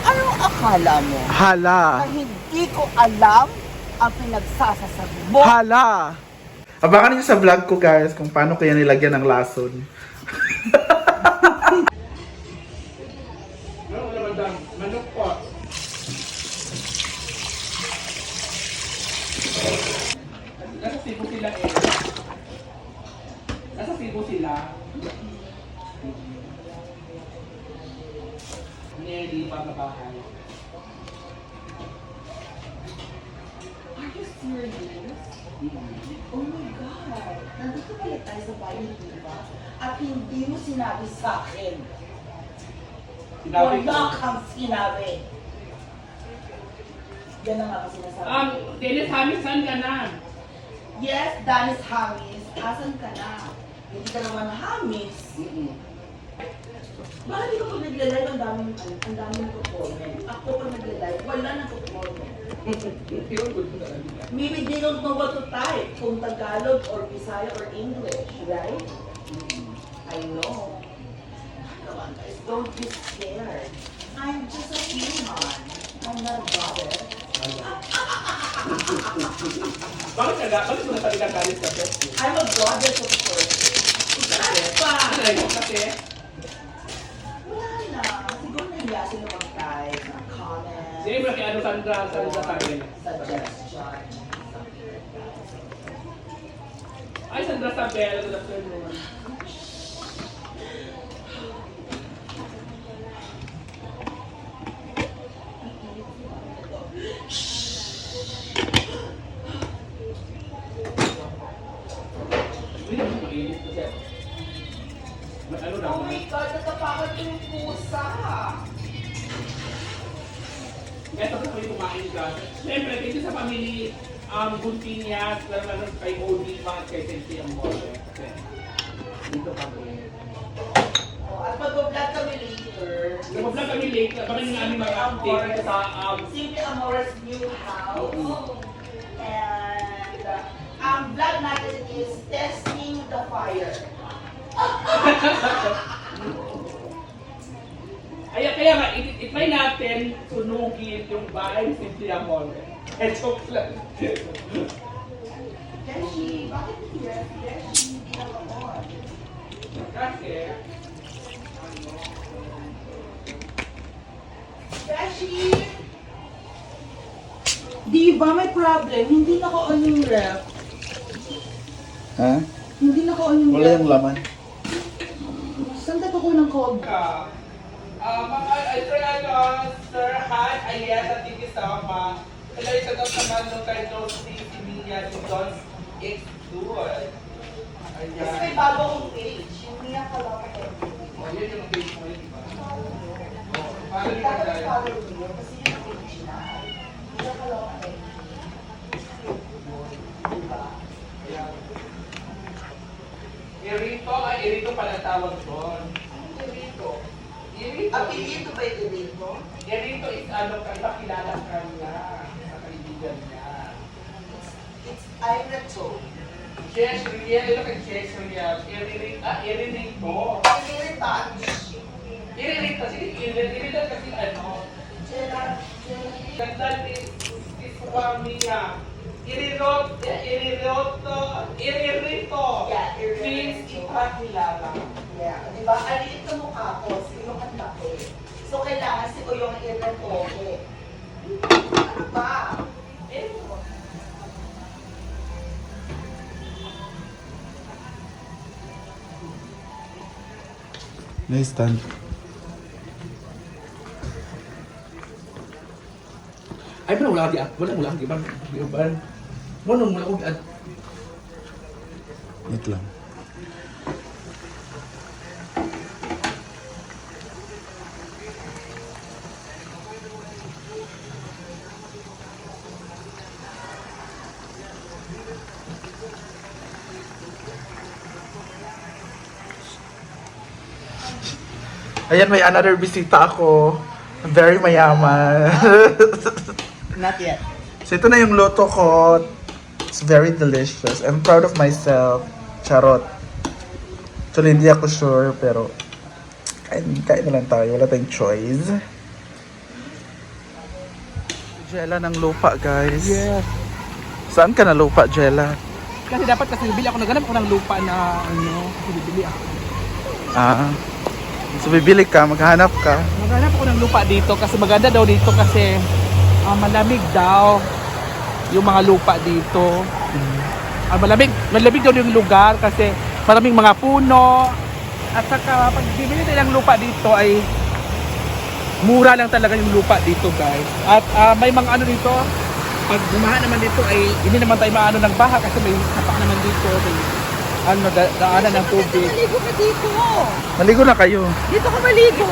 Anong akala mo? Hala. Na hindi ko alam ang pinagsasasabi mo? Hala. Abangan niyo sa vlog ko guys kung paano ko yan nilagyan ng lason. Manok po. Nasa Cebu sila eh. Nasa Cebu sila. Hindi pa mabahay. Are you serious? Oh my God! Nandito pala tayo sa bayan, di ba? At hindi mo sinabi sa akin. Sinabi ko. Wala kang sinabi. Yan ang mga sinasabi. Dennis Hamis, saan ka na? Yes, Danis Hamis. Asan ka na? Hindi ka naman Hamis. Bakit di ka pag nagla-live ang daming performance? Ako pag nagla-live, wala nang performance. Maybe they don't know what to type. Kung Tagalog or Bisaya or English, right? I know. Come on guys, don't be scared. I'm just a human. I'm not a goddess. Bakit mo napaligalit ka? I'm a goddess of course. Ano pa? Kasi? Wala na. Siguro nahiya sila mag-type, comment, Sige mo kay Sandra sabi. suggestion. Ay, Sandra Sabel, good afternoon. Ano daw? Oh my God, natapakan ko yung pusa. Kaya tapos kami kumain ka. Siyempre, dito sa family, Guntinyas, lalo kay Odie, mga kay Sensi ang mole. Kasi dito kami. Oh, at mag-vlog kami later. Nag-vlog kami late, abangan yung aming mga update dito sa Simple Amores new house. And ang vlog natin is testing the fire. Kaya nga, itry natin sunugin yung bahay ni Cynthia Mole. Joke lang. Beshi, bakit hindi? Beshi, hindi na on. Kasi, Beshi! Di ba may problem? Hindi na on yung ref. Ha? Hindi na on yung Wala ref. yung laman. Saan tayo ko ng cold? mga Sir Han, ayan, at hindi sama. Hello, isa daw naman nung kay Josie, si Mia, si Don X Dual. Kasi Ayan. may bago kong page. Yung Mia Kalapa. O, yun yung page mo, di ba? O, paano Hindi yung ka pagdaya? follow nyo kasi yung page na. Mia Kalapa. Diba? Ayan. Irito, irito pala tawag doon. Irito. Irito. Apelido ba yung dito? Irito is ano, kakilala ka niya sa kaibigan niya. It's Irato. Chesh, Riel, ito kay Chesh, Riel. Iririto. Iritatch. Iririto, sige, iririto kasi ano. Ganda ni Suwamiya. Iririto. Yeah, Iririto. Means ipakilala. Yeah, di ba? Aliit na mukha ko, sino ang laki. So, kailangan si Uyong Iratoke. Ano ba? Eh, Nice stand. Ay, pero wala kang ibang wala kong Wait lang. Ayan, may another bisita ako. Very mayaman. not yet. So ito na yung loto ko. It's very delicious. I'm proud of myself. Charot. Actually, hindi ako sure, pero kain na lang tayo. Wala tayong choice. Jella ng lupa, guys. Yes. Saan ka na lupa, Jella? Kasi dapat kasi bibili ako, naghanap ako ng lupa na kasi bibili ako. So bibili ka, maghanap ka. Maghanap ako ng lupa dito kasi maganda daw dito kasi malamig daw yung mga lupa dito. Malamig daw yung lugar kasi maraming mga puno. At saka pag bibili tayo ng lupa dito ay mura lang talaga yung lupa dito, guys. At may mga ano dito, pag bumaha naman dito ay hindi naman tayo maano ng baha kasi may sapa naman dito. May daanan ng tubig. Maligo ka dito. Maligo na kayo. Dito ka maligo.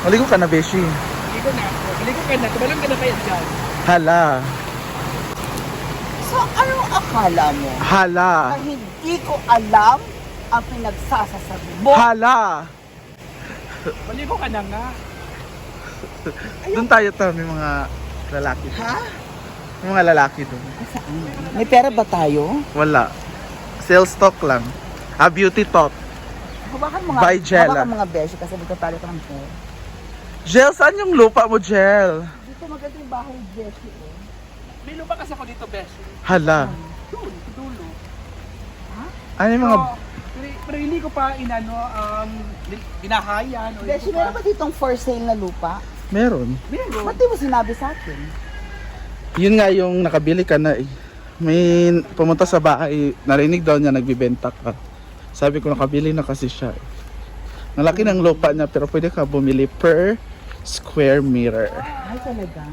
Maligo ka na, Beshi. Maligo na ako. Maligo ka na. Tumalang ka na kaya dyan. Hala. So, anong akala mo? Hala. Na hindi ko alam ang pinagsasasabi mo? Hala. Maligo ka na nga. Doon tayo may mga lalaki. Ha? May mga lalaki doon. May pera ba tayo? Wala. Sales talk lang. Beauty talk. Hawakan mo By Jella. hawakan mga beshi kasi dito talo ka ng pera. Jel, saan yung lupa mo, Jel? Dito maganda yung bahay ni Beshi. Eh. May lupa kasi ako dito, Beshi. Hala. Doon, sa dulo. Ano yung mga... Pero hindi ko pa binahayan. O Beshi, hindi ko pa- meron ba ditong for sale na lupa? Meron. Meron. Ba't di mo sinabi sa akin? Yun nga yung nakabili ka na eh. May pumunta sa bahay, narinig daw niya nagbibenta ka. Sabi ko nakabili na kasi siya. Nalaki ng lupa niya pero pwede ka bumili per square meter. Ay, talaga?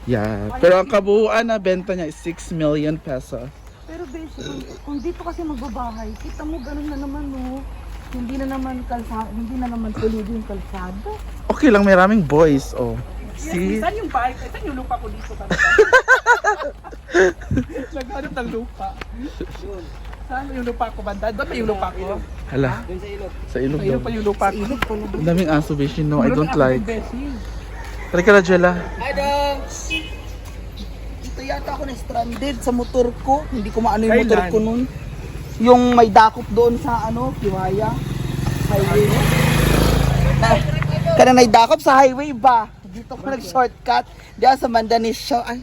Yeah. Pero ang kabuuan na benta niya is 6 million pesos. Pero Beshi, kung dito kasi magbabahay, kita mo ganun na naman, no? Hindi na naman kalsada, hindi na naman pulido yung kalsada. Okay lang, may raming boys. Oh. Yes, See? saan yung bahay? Saan yung lupa ko dito? Naghanap ng lupa. Yun. Saan yung lupa ko, banda? Doon pa yung lupa ko. Hala. Sa ilog Ayun daw. pa yung lupa ko. Ang daming aso, Beshi. No, I don't like. Beshi. Try ka na, Jella. Hi, Dogs! Dito yata ako na-stranded sa motor ko. Hindi ko maano yung motor Kailan? ko nun. Yung may dakop doon sa Kiwaya. Highway. Kana may dakop sa highway ba? Dito ko nag-shortcut. Diyan sa Mandanis Show. Ay,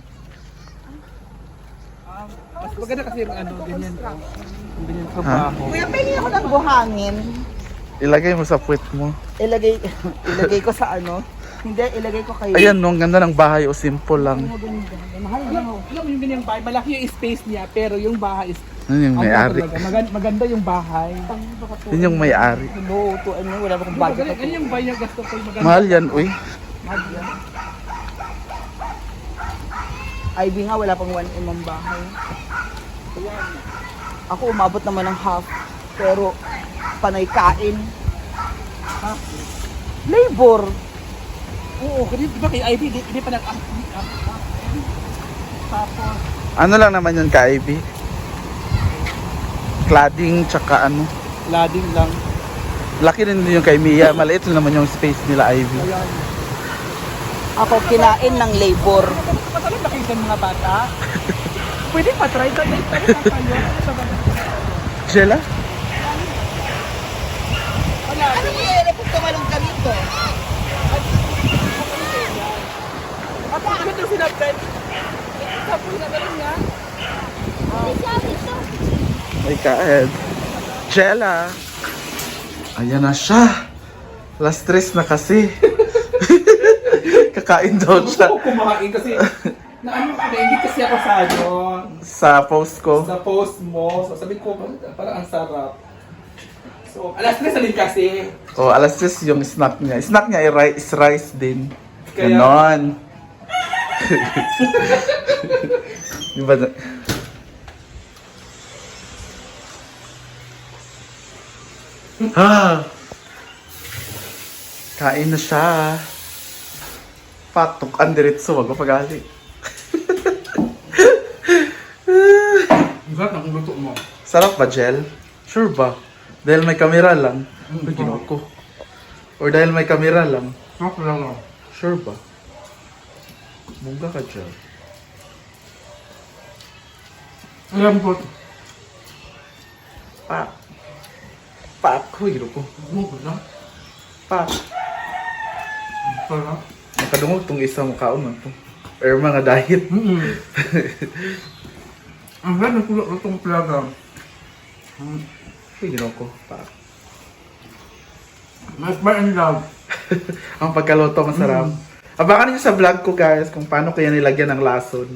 Mas maganda kasi yung ganyan ko. Yung ganyan trabaho. kuya, pengi ako ng buhangin. Ilagay mo sa puwet mo. Ilagay ko sa Hindi, ilagay ko kay... Ayan, no, ang ganda ng bahay o simple lang. Maganda. Mahal mo. Alam mo yung ganyang bahay, malaki yung space niya, pero yung bahay is Ano yung may-ari? Maganda yung bahay. Yun yung may-ari. No, to wala akong budget. Ganyan yung bahay niya, gusto ko yung maganda. Mahal yan, uy. Ivy nga, wala pang 1M ang bahay. Ako umabot naman ng half, pero panay kain. Ha? Labor. Oo, kasi di ba kay Ivy, hindi pa tapos, Ano lang naman yun ka, Ivy? Cladding, tsaka ano. lading lang. Laki rin yung kay Mia. Maliit lang naman yung space nila, Ivy. Ayan. Ako kinain ng labor. Masarap na kayo sa mga bata. Pwede pa try sa date tayo na kayo. Jella? Wala. Ano nangyayari pag tumalong ka dito? Ako, ano ito sinabtan? Tapos na rin niya. Ay, kaed. Jella! Ayan na siya. Last stress na kasi. Kakain daw siya. Gusto ko kumain kasi naingit kasi ako sa Sa post ko. sa post mo. So sabi ko, parang ang sarap. So, alas 3 na din kasi. Oh, alas 3 yung snack niya. Snack niya is rice din. Kaya- Ganon. Diba na? Kain na siya. Patok ang diretso, wag mo pagali. Ang sarap ng luto mo. Sarap ba, Jel? Sure ba? Dahil may camera lang. Uy, ginawa ko. Or dahil may camera lang. Sarap lang no. Sure ba? Mungga ka, Jel. Alam po. Pa. Pa. Uy, ginawa ko. Ano ko na? Pa. Sarap. May kadungog tong isa mo kaon man to. Or mga diet. Ang ganda ko itong plaga. Uy, ginoo ko. Pa. Mas ba in love? Ang pagkaluto masarap. Abangan niyo sa vlog ko guys kung paano kaya nilagyan ng lason.